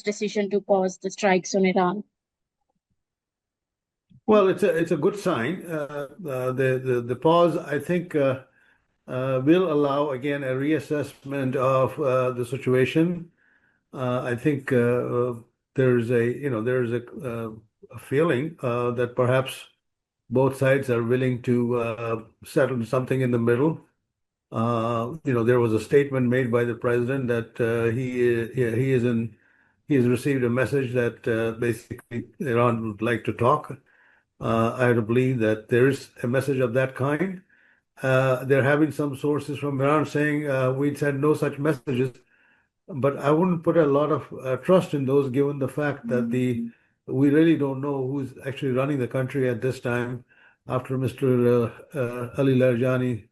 Trump's decision to pause the strikes on Iran? Well, it's a good sign. The pause, I think, will allow again a reassessment of the situation. I think there's a feeling that perhaps both sides are willing to settle something in the middle. There was a statement made by the president that he has received a message that basically Iran would like to talk. I have to believe that there is a message of that kind. They're having some sources from Iran saying we'd sent no such messages, but I wouldn't put a lot of trust in those, given the fact that we really don't know who's actually running the country at this time after Mr. Ali Larijani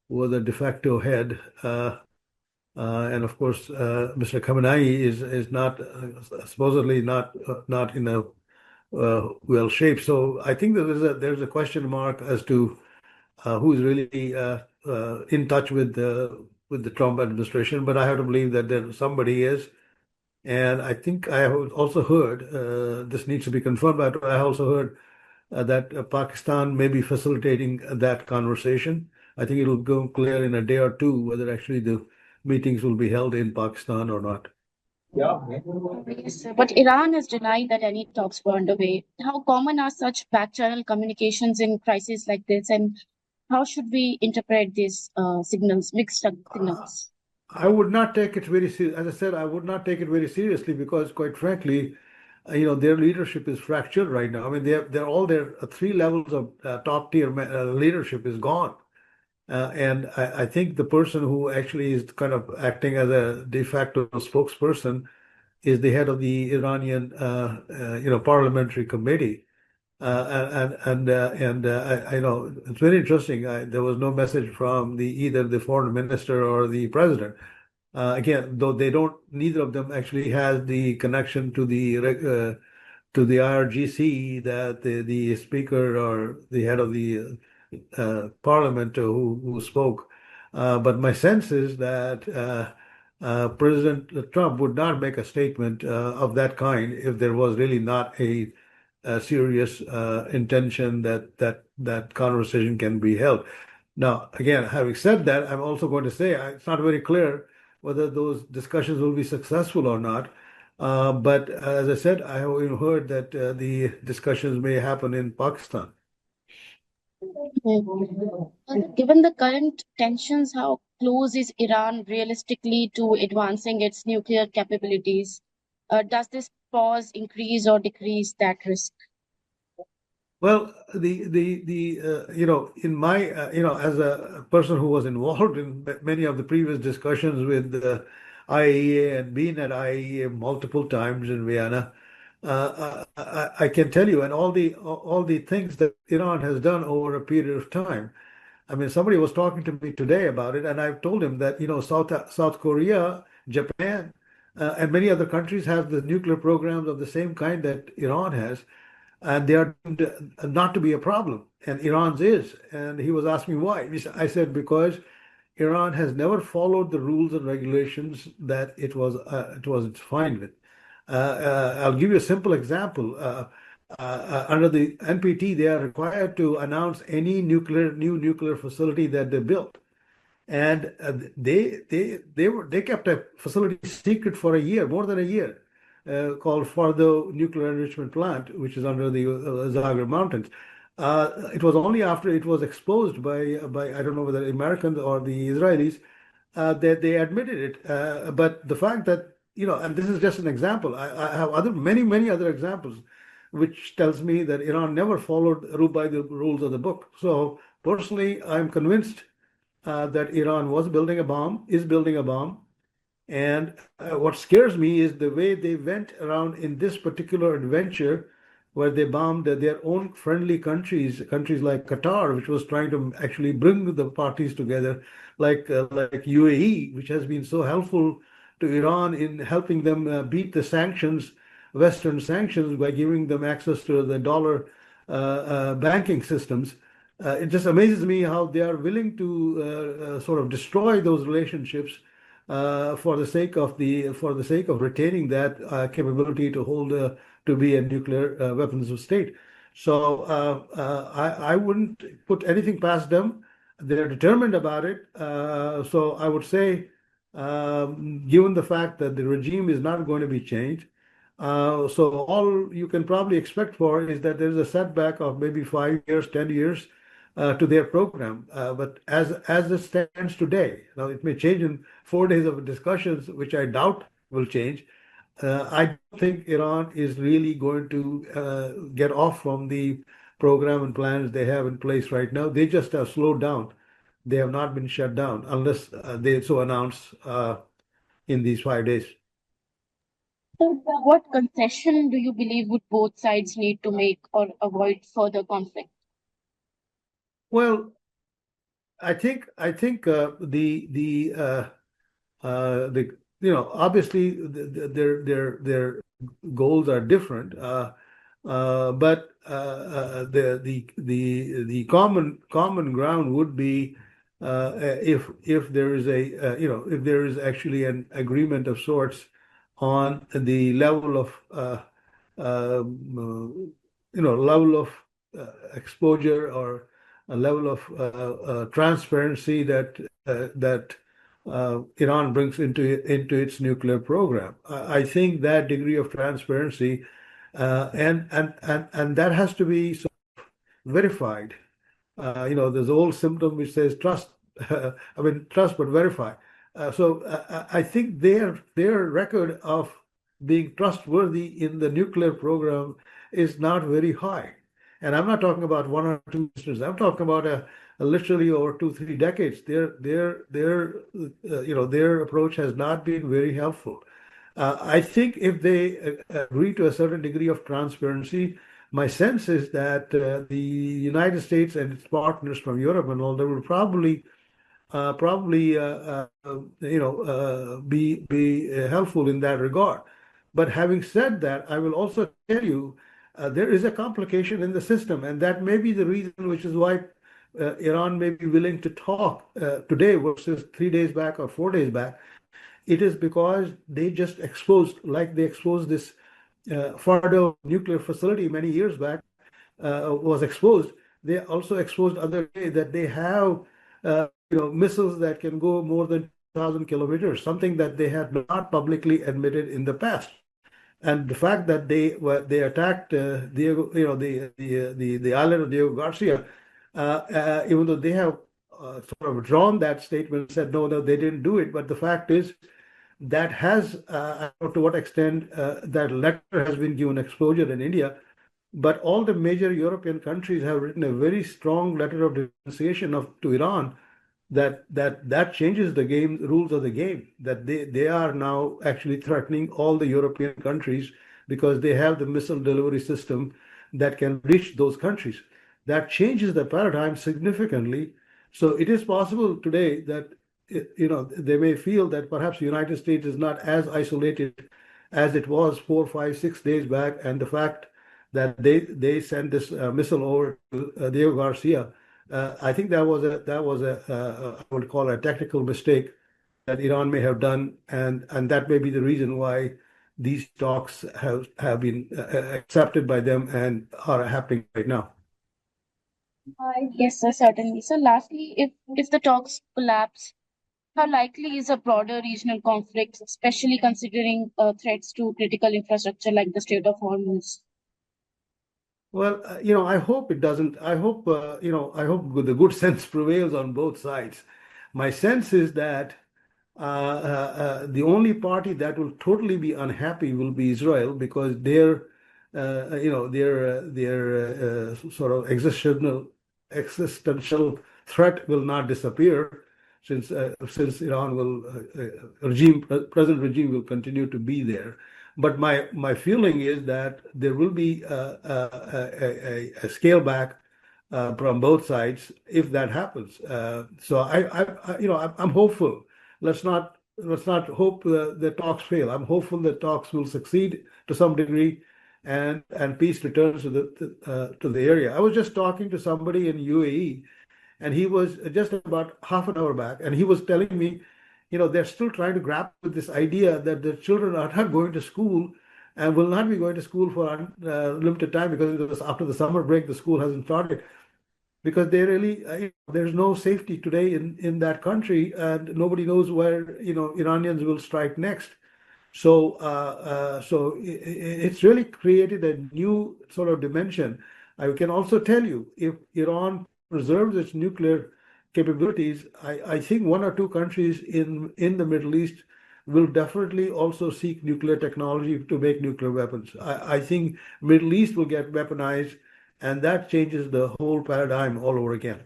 was a de facto head. And of course, Mr. Khamenei is not supposedly not in a well shaped. So I think that there's a question mark as to who's really in touch with the Trump administration. But I have to believe that somebody is. And I think I have also heard this needs to be confirmed, but I also heard that Pakistan may be facilitating that conversation. I think it'll go clear in a day or two whether actually the meetings will be held in Pakistan or not. Yes, sir. But Iran has denied that any talks were underway. How common are such back-channel communications in crises like this, and how should we interpret these signals, mixed signals? I would not take it very seriously. As I said, I would not take it very seriously because, quite frankly, their leadership is fractured right now. I mean, they're all their three levels of top tier leadership is gone. And I think the person who actually is kind of acting as a de facto spokesperson is the head of the Iranian, parliamentary committee. I know it's very interesting. There was no message from either the foreign minister or the president. Again, though neither of them actually has the connection to the IRGC that the speaker or the head of the parliament who spoke. But my sense is that President Trump would not make a statement of that kind if there was really not a serious intention that conversation can be held. Now, again, having said that, I'm also going to say it's not very clear whether those discussions will be successful or not. But as I said, I have even heard that the discussions may happen in Pakistan. Given the current tensions, how close is Iran realistically to advancing its nuclear capabilities? Does this pause increase or decrease that risk? Well, in my as a person who was involved in many of the previous discussions with the IAEA and been at IAEA multiple times in Vienna, I can tell you, and all the things that Iran has done over a period of time. I mean, somebody was talking to me today about it, and I've told him that South Korea, Japan, and many other countries have the nuclear programs of the same kind that Iran has, and they are not to be a problem, and Iran's is. And he was asking why. I said because Iran has never followed the rules and regulations that it was fine with. I'll give you a simple example. Under the NPT, they are required to announce any new nuclear facility that they built, and they kept a facility secret for a year, more than a year, called Fordo Nuclear Enrichment Plant, which is under the Zagreb Mountains. It was only after it was exposed by I don't know whether the Americans or the Israelis that they admitted it. But the fact that and this is just an example. I have many other examples, which tells me that Iran never followed by the rules of the book. So personally, I'm convinced that Iran is building a bomb, and what scares me is the way they went around in this particular adventure, where they bombed their own friendly countries like Qatar, which was trying to actually bring the parties together, like UAE, which has been so helpful to Iran in helping them beat the sanctions, Western sanctions, by giving them access to the dollar banking systems. It just amazes me how they are willing to sort of destroy those relationships for the sake of retaining that capability to hold to be a nuclear weapons of state. So I wouldn't put anything past them. They're determined about it. So I would say, given the fact that the regime is not going to be changed, so all you can probably expect for is that there's a setback of maybe 5 years, 10 years to their program. But as it stands today, now it may change in 4 days of discussions, which I doubt will change. I don't think Iran is really going to get off from the program and plans they have in place right now. They just have slowed down. They have not been shut down unless they so announce in these 5 days. So, what concession do you believe would both sides need to make or avoid further conflict? Well, I think the obviously their goals are different, but the common ground would be if there is if there is actually an agreement of sorts on the level of level of exposure or a level of transparency that Iran brings into its nuclear program. I think that degree of transparency and that has to be sort of verified. There's an old symptom which says trust. I mean, trust but verify. I think their record of being trustworthy in the nuclear program is not very high. And I'm not talking about 1 or 2 instances. I'm talking about a literally over 2, 3 decades. Their approach has not been very helpful. I think if they agree to a certain degree of transparency, my sense is that the United States and its partners from Europe and all, they will probably be helpful in that regard. But having said that, I will also tell you there is a complication in the system, and that may be the reason, which is why Iran may be willing to talk today versus 3 days back or 4 days back. It is because they just exposed, like they exposed this Fardo nuclear facility many years back, was exposed. They also exposed other way that they have missiles that can go more than 2,000 kilometers, something that they had not publicly admitted in the past. And the fact that they attacked Diego, the island of Diego Garcia, even though they have sort of withdrawn that statement, said no, they didn't do it. But the fact is that has, I don't know to what extent that letter has been given exposure in India, but all the major European countries have written a very strong letter of denunciation to Iran that changes the game rules of the game. That they are now actually threatening all the European countries because they have the missile delivery system that can reach those countries. That changes the paradigm significantly. So it is possible today that they may feel that perhaps the United States is not as isolated as it was 4, 5, 6 days back, and the fact that they sent this missile over to Diego Garcia, I think that was I would call a technical mistake that Iran may have done, and that may be the reason why these talks have been accepted by them and are happening right now. Yes, sir, certainly. So, lastly, if the talks collapse, how likely is a broader regional conflict, especially considering threats to critical infrastructure like the Strait of Hormuz? Well, I hope it doesn't. I hope the good sense prevails on both sides. My sense is that the only party that will totally be unhappy will be Israel because their sort of existential threat will not disappear since Iran will present regime will continue to be there. But my feeling is that there will be a scale back from both sides if that happens. So I'm hopeful. Let's not hope the talks fail. I'm hopeful that talks will succeed to some degree, and peace returns to the area. I was just talking to somebody in UAE, and he was just about half an hour back, and he was telling me they're still trying to grapple with this idea that the children are not going to school and will not be going to school for limited time because it was after the summer break, the school hasn't started because they really there's no safety today in that country, and nobody knows where Iranians will strike next. So it's really created a new sort of dimension. I can also tell you, if Iran preserves its nuclear capabilities, I think one or two countries in the Middle East will definitely also seek nuclear technology to make nuclear weapons. I think Middle East will get weaponized, and that changes the whole paradigm all over again.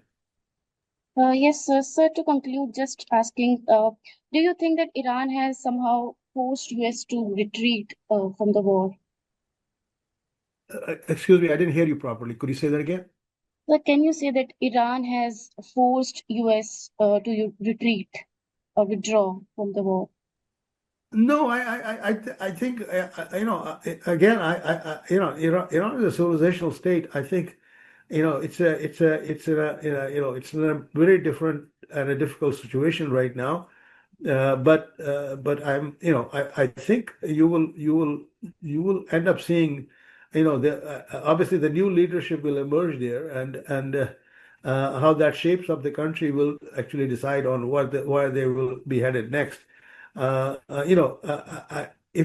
Yes, sir. Sir, to conclude, just asking, do you think that Iran has somehow forced US to retreat from the war? Excuse me, I didn't hear you properly. Could you say that again? Sir, can you say that Iran has forced US to retreat or withdraw from the war? No, I think again Iran is a civilizational state. I think it's in a very different and a difficult situation right now. But I think you will end up seeing obviously the new leadership will emerge there, and how that shapes up the country will actually decide on where they will be headed next. If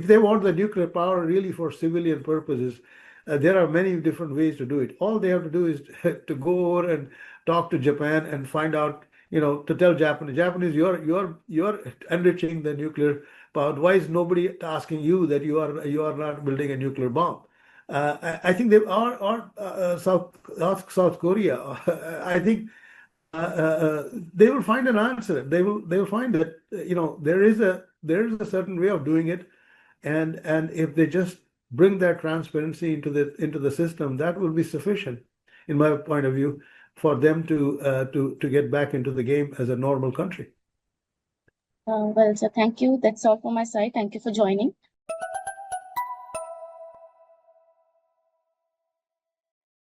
they want the nuclear power really for civilian purposes, there are many different ways to do it. All they have to do is to go over and talk to Japan and find out, to tell Japanese, you're enriching the nuclear power. Why is nobody asking you that you are not building a nuclear bomb? I think they are South Korea. I think they will find an answer. They will find that there is a certain way of doing it, and if they just bring that transparency into the system, that will be sufficient, in my point of view, for them to get back into the game as a normal country. Well, sir, thank you. That's all from my side. Thank you for joining.